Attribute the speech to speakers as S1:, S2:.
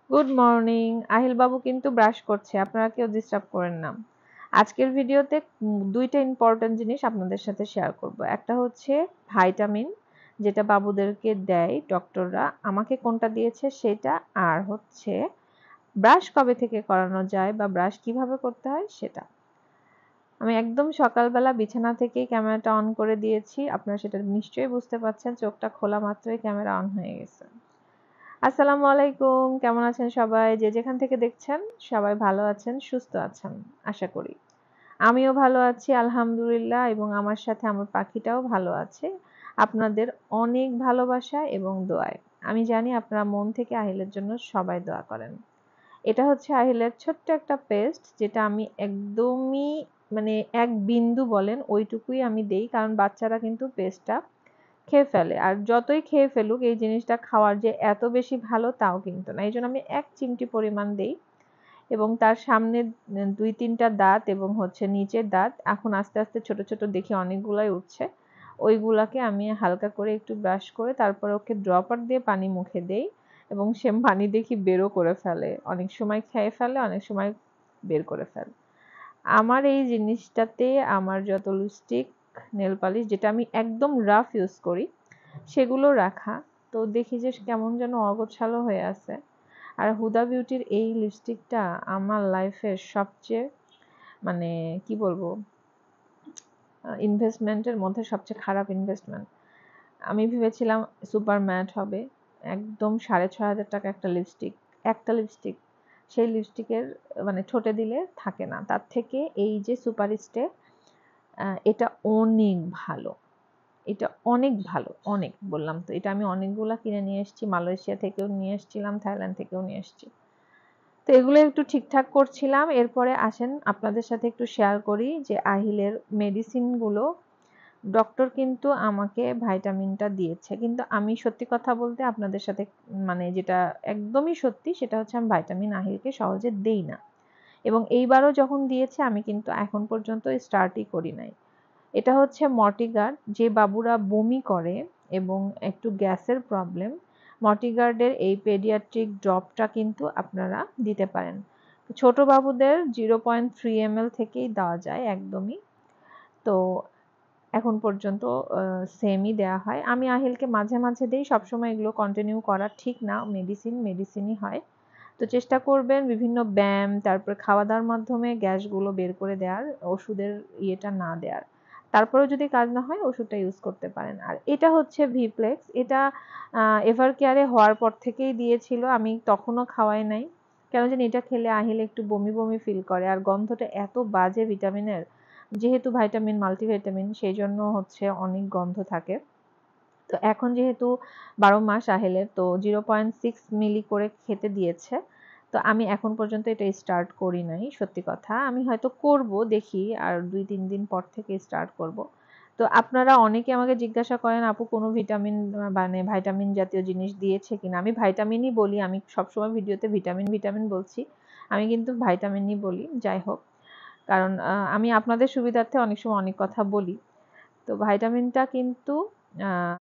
S1: Good morning. Ahil বাবু কিন্তু brush করছে, আপনারা কেউ ডিস্টার্ব করেন না। আজকের ভিডিওতে দুইটা ইম্পর্টেন্ট জিনিস আপনাদের সাথে শেয়ার করব। একটা হচ্ছে ভাইটামিন, যেটা বাবুদেরকে দেয় ডক্টররা, আমাকে কোনটা দিয়েছে সেটা, আর হচ্ছে ব্রাশ কবে থেকে করানো যায় বা ব্রাশ কিভাবে করতে হয় সেটা। আমি একদম সকালবেলা বিছানা থেকেই ক্যামেরাটা অন করে দিয়েছি, আপনারা সেটা নিশ্চয়ই বুঝতে পারছেন, চোখটা খোলা মাত্রই ক্যামেরা অন হয়ে গেছে। আসসালামু আলাইকুম, কেমন আছেন সবাই? যে যেখান থেকে দেখছেন সবাই ভালো আছেন, সুস্থ আছেন আশা করি। আমিও ভালো আছি আলহামদুলিল্লাহ, এবং আমার সাথে আমার পাখিটাও ভালো আছে আপনাদের অনেক ভালোবাসা এবং দোয়ায়। আমি জানি আপনারা মন থেকে আহিলের জন্য সবাই দোয়া করেন। এটা হচ্ছে আহিলের ছোট্ট একটা পেস্ট, যেটা আমি একদমই মানে এক বিন্দু বলেন ওইটুকুই আমি দেই, কারণ বাচ্চারা কিন্তু পেস্টটা খেয়ে ফেলে। আর যতই খেয়ে ফেলুক, এই জিনিসটা খাওয়ার যে এত বেশি ভালো তাও কিন্তু না। এইজন্য আমি ১ চিমটি পরিমাণ দেই, এবং তার সামনের ২-৩টা দাঁত এবং হচ্ছে নিচের দাঁত এখন আস্তে, আস্তে ছোট, ছোট দেখি অনেকগুলাই উঠছে। ওইগুলাকে আমি হালকা করে একটু ব্রাশ করে তারপরে ওকে ড্রপার দিয়ে পানি মুখে দেই, এবং সে পানি দেখি বেরও করে ফেলে। অনেক সময় খেয়ে ফেলে, অনেক সময় বের করে ফেলে। আমার এই জিনিসটাতে আমার যত লিপস্টিক, নেল পালিশ যেটা আমি একদম রাফ ইউজ করি সেগুলো রাখা। তো দেখি যে কেমন যেন অগোছালো হয়ে আছে। আর হুদা বিউটির এই লিপস্টিকটা আমার লাইফের সবচেয়ে মানে কি বলবো, ইনভেস্টমেন্টের মধ্যে সবচেয়ে খারাপ ইনভেস্টমেন্ট। আমি ভেবেছিলাম সুপার ম্যাট হবে, একদম ৬,৫০০ টাকা একটা লিপস্টিক, সেই লিপস্টিকের মানে ঠোঁটে দিলে থাকে না। তার থেকে এই যে সুপার স্টে, এটা অনেক ভালো। এটা অনেক ভালো, অনেক বললাম তো। এটা আমি অনেকগুলা কিনে নিয়ে এসেছি, মালয়েশিয়া থেকেও নিয়ে এসেছিলাম, থাইল্যান্ড থেকেও নিয়ে এসেছি। তো এগুলো একটু ঠিকঠাক করছিলাম। এরপরে আসেন আপনাদের সাথে একটু শেয়ার করি যে আহিলের মেডিসিনগুলো। ডক্টর কিন্তু আমাকে ভাইটামিনটা দিয়েছে, কিন্তু আমি সত্যি কথা বলতে আপনাদের সাথে মানে যেটা একদমই সত্যি সেটা হচ্ছে আমি ভাইটামিন আহিলকে সহজে দেই না, এবং এইবারও যখন দিয়েছে আমি কিন্তু এখন পর্যন্ত স্টার্টই করি নাই। এটা হচ্ছে মর্টিগার্ড, যে বাবুরা বমি করে এবং একটু গ্যাসের প্রবলেম, মর্টিগার্ডের এই পেডিয়াট্রিক ড্রপটা কিন্তু আপনারা দিতে পারেন। ছোট বাবুদের 0.3 ml থেকেই দেওয়া যায় একদমই। তো এখন পর্যন্ত সেমই দেওয়া হয়। আমি আহিলকে মাঝে মাঝে দেই, সবসময় এগুলো কন্টিনিউ করা ঠিক না, মেডিসিনই হয়। তো চেষ্টা করবেন বিভিন্ন ব্যায়াম, তারপর খাওয়া দাওয়ার মাধ্যমে গ্যাসগুলো বের করে দেওয়ার, ওষুধের ইয়েটা না দেওয়ার। তারপরেও যদি কাজ না হয় ওষুধটা ইউজ করতে পারেন। আর এটা হচ্ছে ভিপ্লেক্স, এটা এভার কেয়ারে হওয়ার পর থেকেই দিয়েছিল, আমি তখনও খাওয়াই নাই। কেন জানি এটা খেলে আহিল একটু বমি বমি ফিল করে, আর গন্ধটা এত বাজে ভিটামিনের, যেহেতু ভাইটামিন মাল্টিভিটামিন সেই জন্য হচ্ছে অনেক গন্ধ থাকে। তো এখন যেহেতু ১২ মাস আহিলের, তো 0.6 মিলি করে খেতে দিয়েছে। তো আমি এখন পর্যন্ত এটা স্টার্ট করি নাই, সত্যি কথা। আমি হয়তো করব, দেখি আর ২-৩ দিন পর থেকে স্টার্ট করব। তো আপনারা অনেকে আমাকে জিজ্ঞাসা করেন আপু কোনো ভিটামিন মানে ভাইটামিন জাতীয় জিনিস দিয়েছে কিনা। আমি ভাইটামিনই বলি, আমি সবসময় ভিডিওতে ভিটামিন ভিটামিন বলছি, আমি কিন্তু ভাইটামিনই বলি। যাই হোক, কারণ আমি আপনাদের সুবিধার্থে অনেক সময় অনেক কথা বলি। তো ভাইটামিনটা কিন্তু